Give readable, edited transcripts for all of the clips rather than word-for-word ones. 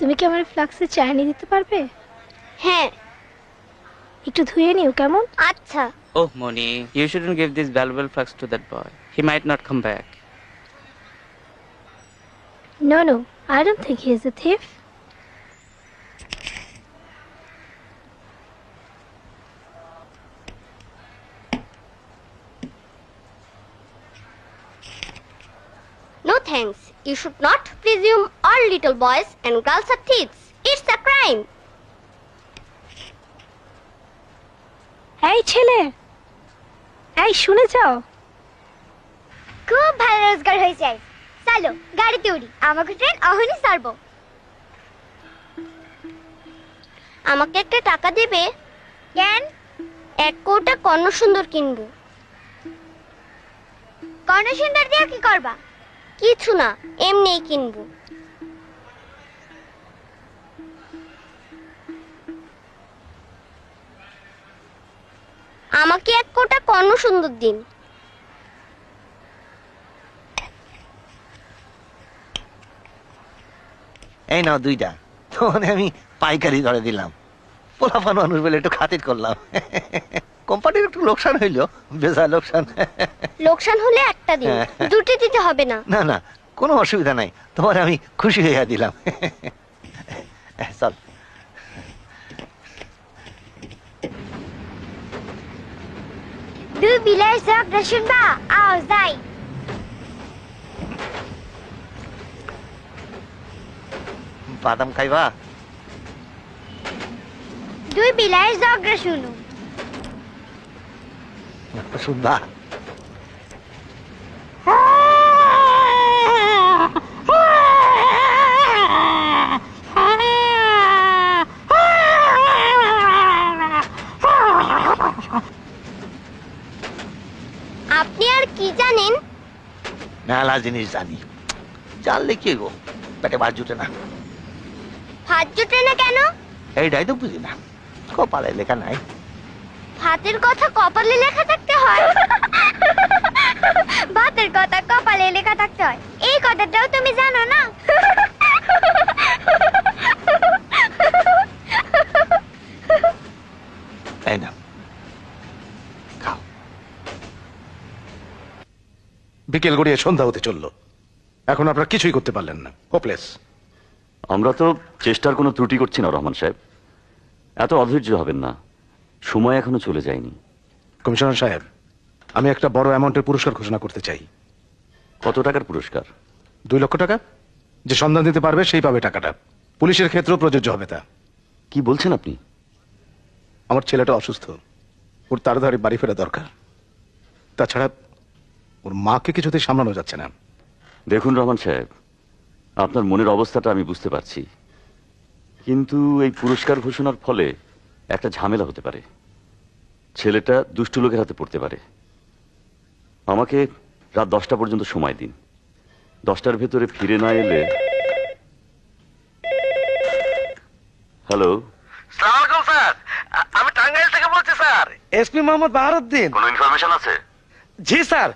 তুমি কি আমার ফ্লাক্সে চা এনে দিতে পারবে? হ্যাঁ। একটু ধুয়ে নিও কেমন? আচ্ছা। Oh, Moni, you shouldn't give these valuable flags to that boy. He might not come back. No, I don't think he is a thief. No thanks. You should not presume all little boys and girls are thieves. It's a crime. এই ছেলে, এই শুনে যাও। খুব ভালো রোজগার হয়ে যায়। চলো গাড়িতে উঠি, আমাকে ট্রেন অহনি ছাড়বো। আমাকে একটা টাকা দেবে? কেন? এক কৌটা কর্ণ সুন্দর কিনবো। কর্ণ সুন্দর দিয়ে কি করবা? কিছু না, এমনিই কিনবো। আমাকে এক কোটা কর্ণ সুন্দর দিন। এই নাও দুইটা, তখন আমি পাইকারি ধরে দিলাম। পোলাপান মানুষ বলে একটু খাতির করলাম। কোম্পানির একটু লোকসান হইলো, বেজা লোকসান। লোকসান হলে একটা দিন, দুটো দিতে হবে না। না না, কোনো অসুবিধা নাই, তোমার আমি খুশি হইয়া দিলাম। চল। দুই বিলের ঝগড়া শুনবা? আও যাই। বাদাম খাইবা? দুই বিলের ঝগড়া শুনু। শুনবা? আপনি আর কি জানেন? মেলা জিনিস জানি, জানলে কি গো, পেটে ভাত জুটে না। ভাত জুটে না কেন? এইটাই তো বুঝি না, কপালে লেখা নাই। ভাতের কথা কপালে লেখা থাকতে হয়? ভাতের কথা কপালে লেখা থাকতে হয়, এই কথাটাও তুমি জানো না? তাই না, খাও। বিকেল গড়িয়ে সন্ধ্যা হতে চললো, এখন আপনারা কিছুই করতে পারলেন না, হোপলেস। আমরা তো চেষ্টার কোনো ত্রুটি করছি না রহমান সাহেব, এত অধৈর্য হবেন না, সময় এখনো চলে যায়নি। কমিশনার সাহেব, আমি একটা বড় অ্যামাউন্টের পুরস্কার ঘোষণা করতে চাই। কত টাকার পুরস্কার? 2 লক্ষ টাকা। যে সন্ধান দিতে পারবে সেই পাবে টাকাটা। পুলিশের ক্ষেত্রেও প্রযোজ্য হবে তা। কি বলছেন আপনি? আমার ছেলেটা অসুস্থ, ওর তাড়াতাড়ি বাড়ি ফেরা দরকার। তাছাড়া ওর মাকে কিছুতেই সামলানো যাচ্ছে না। দেখুন রহমান সাহেব, আপনার মনের অবস্থাটা আমি বুঝতে পারছি, কিন্তু এই পুরস্কার ঘোষণার ফলে একটা ঝামেলা হতে পারে। ছেলেটা দুষ্টু লোকের হাতে পড়তে পারে। আমাকে রাত 10টা পর্যন্ত সময় দিন, 10টার ভেতরে ফিরে না এলে। হ্যালো, সালামালাইকুম স্যার, আমি টাঙ্গাইল থেকে বলছি স্যার, এসপি মোহাম্মদ বাহারউদ্দিন। কোনো ইনফরমেশন আছে? জি স্যার,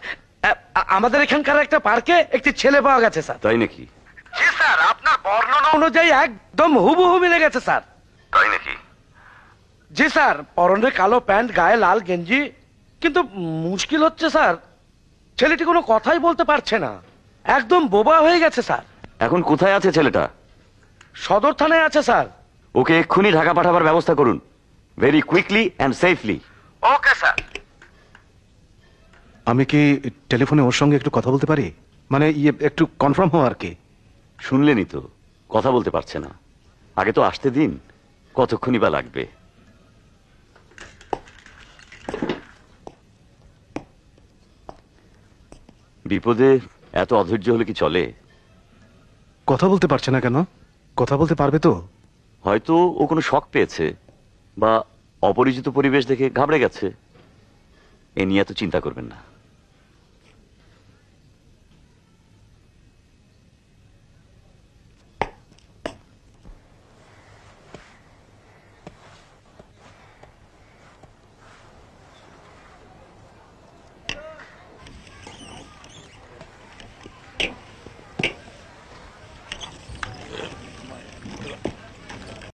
আমাদের এখানকার একটা পার্কে একটি ছেলে পাওয়া গেছে স্যার। তাই নাকি? জি স্যার, আপনার বর্ণনা অনুযায়ী একদম হুবহু মিলে গেছে স্যার। তাই নাকি? জি স্যার, পরনে কালো প্যান্ট, গায়ে লাল গেঞ্জি, কিন্তু মুশকিল হচ্ছে স্যার, ছেলেটি কোনো কথাই বলতে পারছে না, একদম বোবা হয়ে গেছে স্যার। এখন কোথায় আছে ছেলেটা? সদর থানায় আছে স্যার। ওকে এক্ষুনি ঢাকা পাঠাবার ব্যবস্থা করুন, very quickly and safely. Okay sir. আমি কি টেলিফোনে ওর সঙ্গে একটু কথা বলতে পারি? মানে একটু কনফার্ম হওয়া আর কি। শুনলেনই তো, কথা বলতে পারছে না। আগে তো আসতে দিন, কতক্ষণই বা লাগবে। বিপদে এত অধৈর্য হলে কি চলে? কথা বলতে পারছে না কেন? কথা বলতে পারবে তো? হয়তো ও কোনো শক পেয়েছে, বা অপরিচিত পরিবেশ দেখে ঘাবড়ে গেছে। এ নিয়ে এত চিন্তা করবেন না।